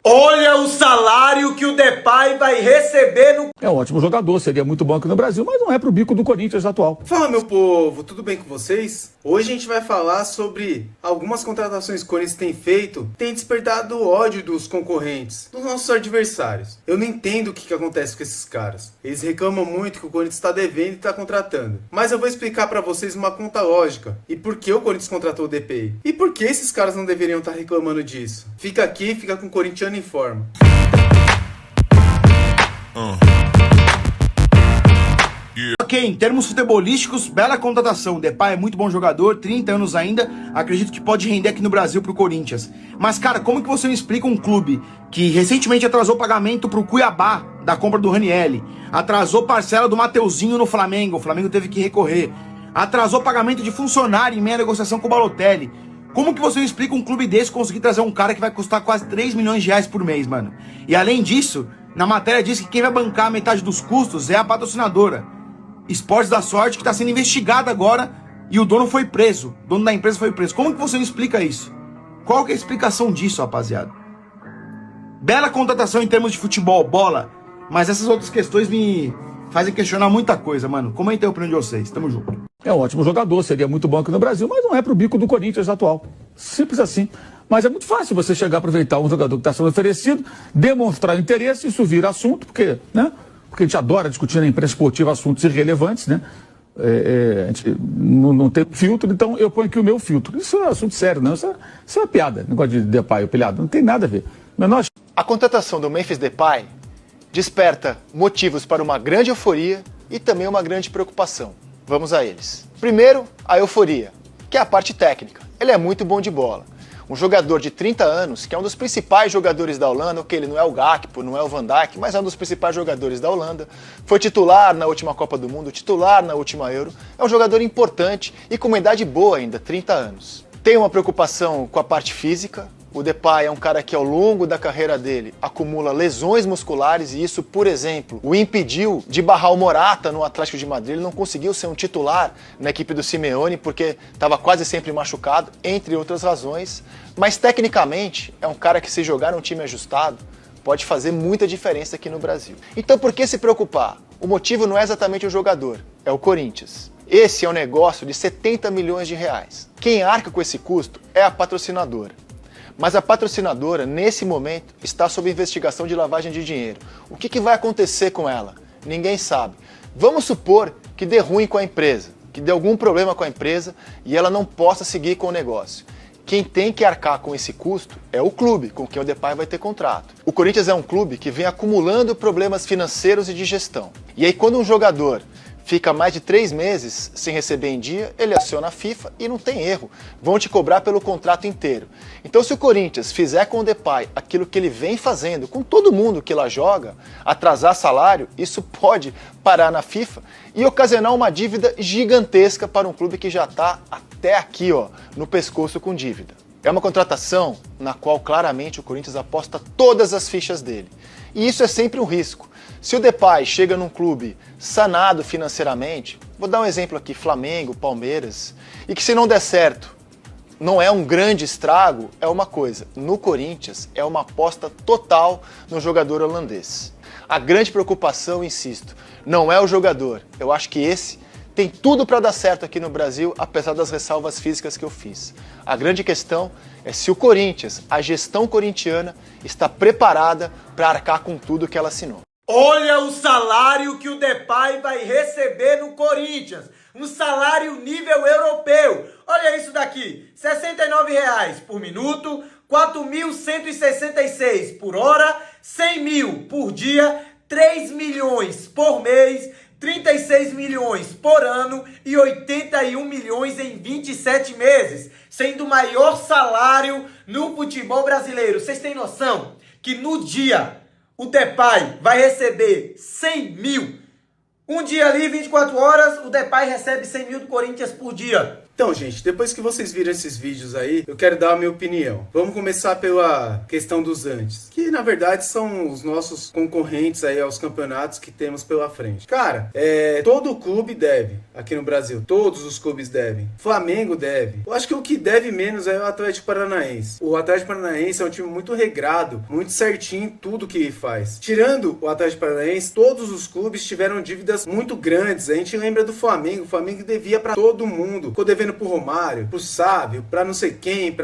Olha o salário que o Depay vai receber no... É um ótimo jogador, seria muito bom aqui no Brasil, mas não é pro bico do Corinthians atual. Fala, meu povo, tudo bem com vocês? Hoje a gente vai falar sobre algumas contratações que o Corinthians tem feito, tem despertado o ódio dos concorrentes, dos nossos adversários. Eu não entendo o que acontece com esses caras. Eles reclamam muito que o Corinthians está devendo e está contratando. Mas eu vou explicar para vocês uma conta lógica e por que o Corinthians contratou o DPI. E por que esses caras não deveriam estar reclamando disso. Fica aqui, fica com o corintiano em forma. Ok, em termos futebolísticos, bela contratação. O Depay é muito bom jogador, 30 anos ainda, acredito que pode render aqui no Brasil pro Corinthians. Mas, cara, como que você me explica um clube que recentemente atrasou pagamento pro Cuiabá da compra do Ranieri, atrasou parcela do Mateuzinho no Flamengo, o Flamengo teve que recorrer, atrasou pagamento de funcionário em meia negociação com o Balotelli? Como que você me explica um clube desse conseguir trazer um cara que vai custar quase 3 milhões de reais por mês, mano? E além disso, na matéria diz que quem vai bancar metade dos custos é a patrocinadora Esportes da Sorte, que está sendo investigada agora e o dono foi preso. O dono da empresa foi preso. Como que você me explica isso? Qual que é a explicação disso, rapaziada? Bela contratação em termos de futebol, bola. Mas essas outras questões me fazem questionar muita coisa, mano. Comenta aí a opinião de vocês. Tamo junto. É um ótimo jogador, seria muito bom aqui no Brasil, mas não é pro bico do Corinthians atual. Simples assim. Mas é muito fácil você chegar a aproveitar um jogador que está sendo oferecido, demonstrar interesse, isso vira assunto, porque, né? Porque a gente adora discutir na imprensa esportiva assuntos irrelevantes, né? A gente não tem filtro, então eu ponho aqui o meu filtro. Isso é assunto sério, não. Isso é uma piada, negócio de Depay, o pilhado. Não tem nada a ver. A contratação do Memphis Depay desperta motivos para uma grande euforia e também uma grande preocupação. Vamos a eles. Primeiro, a euforia, que é a parte técnica. Ele é muito bom de bola. Um jogador de 30 anos, que é um dos principais jogadores da Holanda, ok, ele não é o Gakpo, não é o Van Dijk, mas é um dos principais jogadores da Holanda, foi titular na última Copa do Mundo, titular na última Euro, é um jogador importante e com uma idade boa ainda, 30 anos. Tem uma preocupação com a parte física. O Depay é um cara que ao longo da carreira dele acumula lesões musculares e isso, por exemplo, o impediu de barrar o Morata no Atlético de Madrid. Ele não conseguiu ser um titular na equipe do Simeone porque estava quase sempre machucado, entre outras razões. Mas tecnicamente é um cara que, se jogar num time ajustado, pode fazer muita diferença aqui no Brasil. Então por que se preocupar? O motivo não é exatamente o jogador, é o Corinthians. Esse é um negócio de 70 milhões de reais. Quem arca com esse custo é a patrocinadora. Mas a patrocinadora, nesse momento, está sob investigação de lavagem de dinheiro. O que vai acontecer com ela? Ninguém sabe. Vamos supor que dê ruim com a empresa, que dê algum problema com a empresa e ela não possa seguir com o negócio. Quem tem que arcar com esse custo é o clube, com quem o Depay vai ter contrato. O Corinthians é um clube que vem acumulando problemas financeiros e de gestão. E aí quando um jogador fica mais de 3 meses sem receber em dia, ele aciona a FIFA e não tem erro. Vão te cobrar pelo contrato inteiro. Então se o Corinthians fizer com o Depay aquilo que ele vem fazendo com todo mundo que lá joga, atrasar salário, isso pode parar na FIFA e ocasionar uma dívida gigantesca para um clube que já está até aqui, ó, no pescoço com dívida. É uma contratação na qual claramente o Corinthians aposta todas as fichas dele. E isso é sempre um risco. Se o Depay chega num clube sanado financeiramente, vou dar um exemplo aqui, Flamengo, Palmeiras, e que se não der certo, não é um grande estrago, é uma coisa. No Corinthians é uma aposta total no jogador holandês. A grande preocupação, insisto, não é o jogador. Eu acho que esse tem tudo para dar certo aqui no Brasil, apesar das ressalvas físicas que eu fiz. A grande questão é se o Corinthians, a gestão corintiana, está preparada para arcar com tudo que ela assinou. Olha o salário que o Depay vai receber no Corinthians. Um salário nível europeu. Olha isso daqui. R$ 69,00 por minuto, 4.166 por hora, 100 mil por dia, 3 milhões por mês, 36 milhões por ano e 81 milhões em 27 meses, sendo o maior salário no futebol brasileiro. Vocês têm noção que no dia o Depay vai receber 100 mil Um dia ali, 24 horas, o Depay recebe 100 mil do Corinthians por dia. Então, gente, depois que vocês viram esses vídeos aí, eu quero dar a minha opinião. Vamos começar pela questão dos antes, que na verdade são os nossos concorrentes aí aos campeonatos que temos pela frente. Cara, todo clube deve, aqui no Brasil, todos os clubes devem. Flamengo deve. Eu acho que o que deve menos é o Atlético Paranaense. O Atlético Paranaense é um time muito regrado, muito certinho em tudo que faz. Tirando o Atlético Paranaense, todos os clubes tiveram dívidas muito grandes. A gente lembra do Flamengo. O Flamengo devia pra todo mundo. Ficou devendo pro Romário, pro Sávio, pra não sei quem,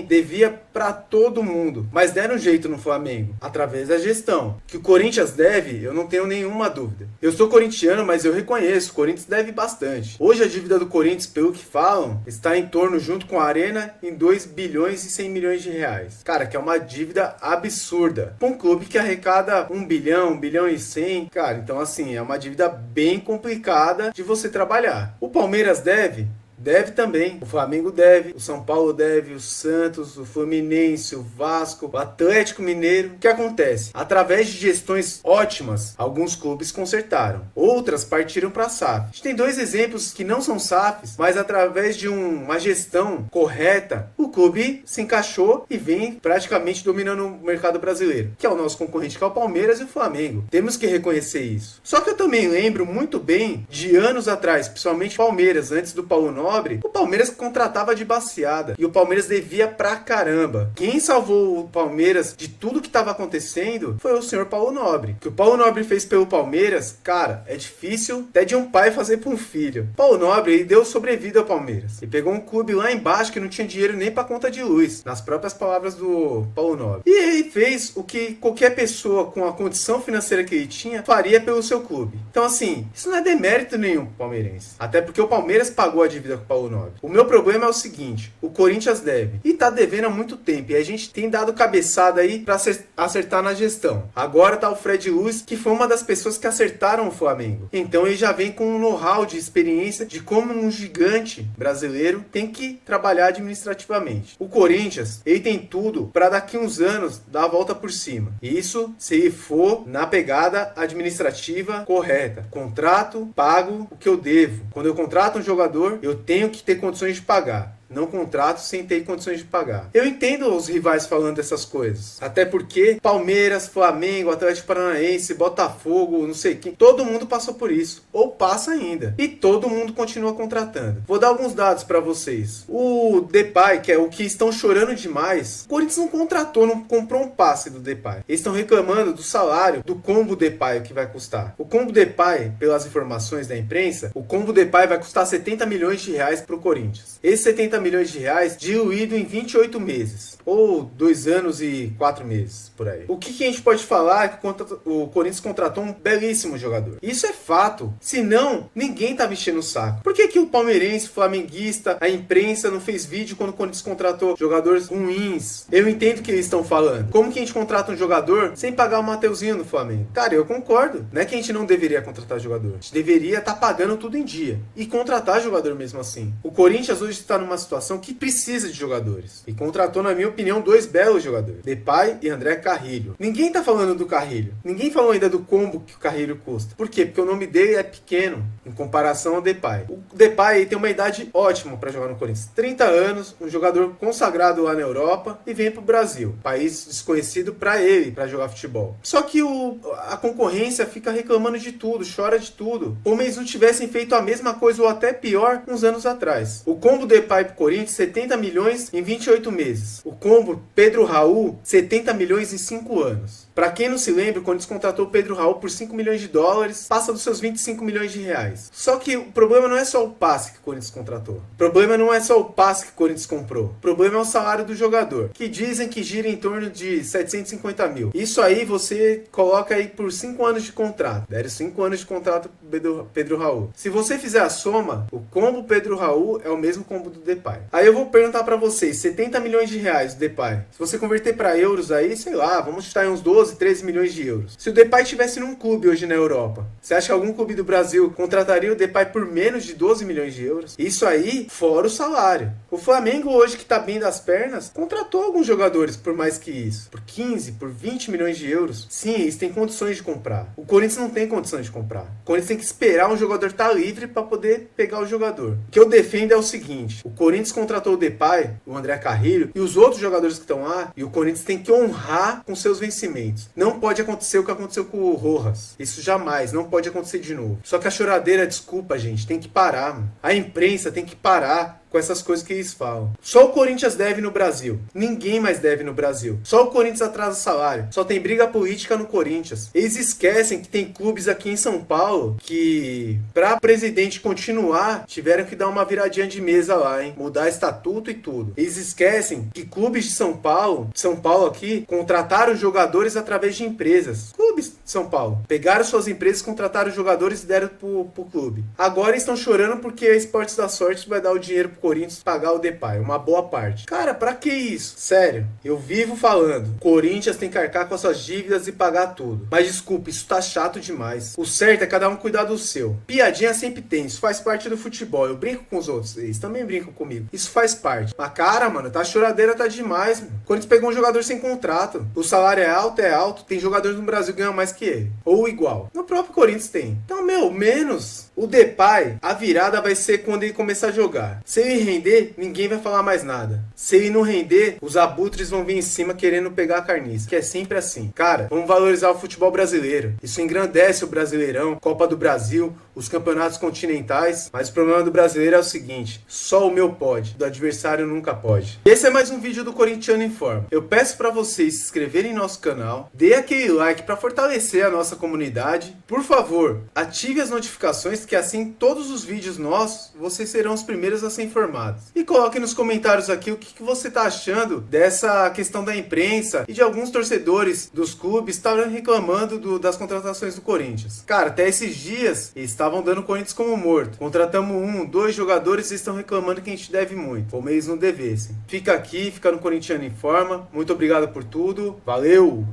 devia pra todo mundo. Mas deram um jeito no Flamengo, através da gestão. Que o Corinthians deve, eu não tenho nenhuma dúvida. Eu sou corintiano, mas eu reconheço, o Corinthians deve bastante. Hoje a dívida do Corinthians, pelo que falam, está em torno, junto com a Arena, em 2 bilhões e 100 milhões de reais. Cara, que é uma dívida absurda. Pra um clube que arrecada 1 bilhão, 1 bilhão e 100, cara, então assim, é uma dívida bem complicada de você trabalhar. O Palmeiras deve? Deve também. O Flamengo deve, o São Paulo deve, o Santos, o Fluminense, o Vasco, o Atlético Mineiro. O que acontece? Através de gestões ótimas, alguns clubes consertaram. Outras partiram para a SAF. A gente tem 2 exemplos que não são SAFs, mas através de uma gestão correta, o clube se encaixou e vem praticamente dominando o mercado brasileiro, que é o nosso concorrente, que é o Palmeiras e o Flamengo. Temos que reconhecer isso. Só que eu também lembro muito bem de anos atrás, principalmente Palmeiras, antes do Paulo Nobre, o Palmeiras contratava de baseada e o Palmeiras devia pra caramba. Quem salvou o Palmeiras de tudo que estava acontecendo foi o senhor Paulo Nobre. O que o Paulo Nobre fez pelo Palmeiras, cara, é difícil até de um pai fazer pra um filho. Paulo Nobre, ele deu sobrevida ao Palmeiras. Ele pegou um clube lá embaixo que não tinha dinheiro nem pra conta de luz, nas próprias palavras do Paulo Nobre. E ele fez o que qualquer pessoa com a condição financeira que ele tinha faria pelo seu clube. Então assim, isso não é demérito nenhum pro palmeirense. Até porque o Palmeiras pagou a dívida com o Paulo Nobre. O meu problema é o seguinte: o Corinthians deve e tá devendo há muito tempo, e a gente tem dado cabeçada aí pra acertar na gestão. Agora tá o Fred Luz, que foi uma das pessoas que acertaram o Flamengo. Então ele já vem com um know-how de experiência de como um gigante brasileiro tem que trabalhar administrativamente. O Corinthians, ele tem tudo para daqui uns anos dar a volta por cima. Isso se ele for na pegada administrativa correta. Contrato, pago o que eu devo. Quando eu contrato um jogador, eu tenho que ter condições de pagar. Não contrato sem ter condições de pagar. Eu entendo os rivais falando dessas coisas. Até porque Palmeiras, Flamengo, Atlético Paranaense, Botafogo, não sei quem, todo mundo passou por isso. Ou passa ainda. E todo mundo continua contratando. Vou dar alguns dados para vocês. O Depay, que é o que estão chorando demais, o Corinthians não contratou, não comprou um passe do Depay. Eles estão reclamando do salário do combo Depay, o que vai custar. O combo Depay, pelas informações da imprensa, o combo Depay vai custar 70 milhões de reais pro Corinthians. Esses 70 milhões de reais diluído em 28 meses. Ou 2 anos e 4 meses, por aí. O que a gente pode falar é que o Corinthians contratou um belíssimo jogador. Isso é fato. Senão, ninguém tá mexendo o saco. Por que o palmeirense, flamenguista, a imprensa não fez vídeo quando o Corinthians contratou jogadores ruins? Eu entendo o que eles estão falando. Como que a gente contrata um jogador sem pagar o Mateuzinho no Flamengo? Cara, eu concordo. Não é que a gente não deveria contratar jogador. A gente deveria estar pagando tudo em dia. E contratar jogador mesmo assim. O Corinthians hoje está numa situação que precisa de jogadores. E contratou, na minha opinião, 2 belos jogadores. Depay e André Carrilho. Ninguém tá falando do Carrilho. Ninguém falou ainda do combo que o Carrilho custa. Por quê? Porque o nome dele é pequeno em comparação ao Depay. O Depay tem uma idade ótima para jogar no Corinthians. 30 anos, um jogador consagrado lá na Europa e vem pro Brasil. País desconhecido para ele, para jogar futebol. Só que a concorrência fica reclamando de tudo, chora de tudo. Como eles não tivessem feito a mesma coisa ou até pior uns anos atrás. O combo Depay pro Corinthians, 70 milhões em 28 meses. O combo Pedro Raul, 70 milhões em 5 anos. Pra quem não se lembra, quando descontratou o Pedro Raul por 5 milhões de dólares, passa dos seus 25 milhões de reais. Só que o problema não é só o passe que o Corinthians contratou. O problema não é só o passe que o Corinthians comprou. O problema é o salário do jogador, que dizem que gira em torno de 750 mil. Isso aí você coloca aí por 5 anos de contrato. Deram 5 anos de contrato pro Pedro Raul. Se você fizer a soma, o combo Pedro Raul é o mesmo combo do Depay. Aí eu vou perguntar pra vocês, 70 milhões de reais, reais o Depay. Se você converter para euros aí, sei lá, vamos chutar em uns 12, 13 milhões de euros. Se o Depay estivesse num clube hoje na Europa, você acha que algum clube do Brasil contrataria o Depay por menos de 12 milhões de euros? Isso aí, fora o salário. O Flamengo hoje, que tá bem das pernas, contratou alguns jogadores por mais que isso. Por 15, por 20 milhões de euros. Sim, eles têm condições de comprar. O Corinthians não tem condições de comprar. O Corinthians tem que esperar um jogador estar livre para poder pegar o jogador. O que eu defendo é o seguinte: o Corinthians contratou o Depay, o André Carrilho e os outros jogadores que estão lá, e o Corinthians tem que honrar com seus vencimentos. Não pode acontecer o que aconteceu com o Rojas. Isso jamais, não pode acontecer de novo. Só que a choradeira, desculpa, gente, tem que parar, mano. A imprensa tem que parar com essas coisas que eles falam. Só o Corinthians deve no Brasil. Ninguém mais deve no Brasil. Só o Corinthians atrasa salário. Só tem briga política no Corinthians. Eles esquecem que tem clubes aqui em São Paulo que, pra presidente continuar, tiveram que dar uma viradinha de mesa lá, hein? Mudar estatuto e tudo. Eles esquecem que clubes de São Paulo aqui, contrataram jogadores através de empresas. Clubes de São Paulo. Pegaram suas empresas, contrataram jogadores e deram pro clube. Agora eles estão chorando porque a Esportes da Sorte vai dar o dinheiro pro Corinthians pagar o Depay, uma boa parte. Cara, pra que isso? Sério, eu vivo falando, Corinthians tem que arcar com as suas dívidas e pagar tudo. Mas desculpa, isso tá chato demais. O certo é cada um cuidar do seu. Piadinha sempre tem, isso faz parte do futebol. Eu brinco com os outros, eles também brincam comigo. Isso faz parte. Mas cara, mano, tá choradeira, tá demais, mano. O Corinthians pegou um jogador sem contrato. O salário é alto. Tem jogadores no Brasil que ganham mais que ele. Ou igual. No próprio Corinthians tem. Então, menos. O Depay, a virada vai ser quando ele começar a jogar. Se ele render, ninguém vai falar mais nada. Se ele não render, os abutres vão vir em cima querendo pegar a carniça. Que é sempre assim. Cara, vamos valorizar o futebol brasileiro. Isso engrandece o Brasileirão, Copa do Brasil, os campeonatos continentais. Mas o problema do brasileiro é o seguinte: só o meu pode, do adversário nunca pode. Esse é mais um vídeo do Corintiano Informa. Eu peço pra vocês se inscreverem em nosso canal, dê aquele like pra fortalecer a nossa comunidade. Por favor, ative as notificações, que assim todos os vídeos nossos, vocês serão os primeiros a ser informados. E coloque nos comentários aqui o que você tá achando dessa questão da imprensa e de alguns torcedores dos clubes estarem reclamando das contratações do Corinthians. Cara, até esses dias eles estavam dando o Corinthians como morto. Contratamos 2 jogadores e estão reclamando que a gente deve muito, como eles não devessem. Fica aqui, fica no Corintiano Informa. Muito obrigado por tudo. Valeu!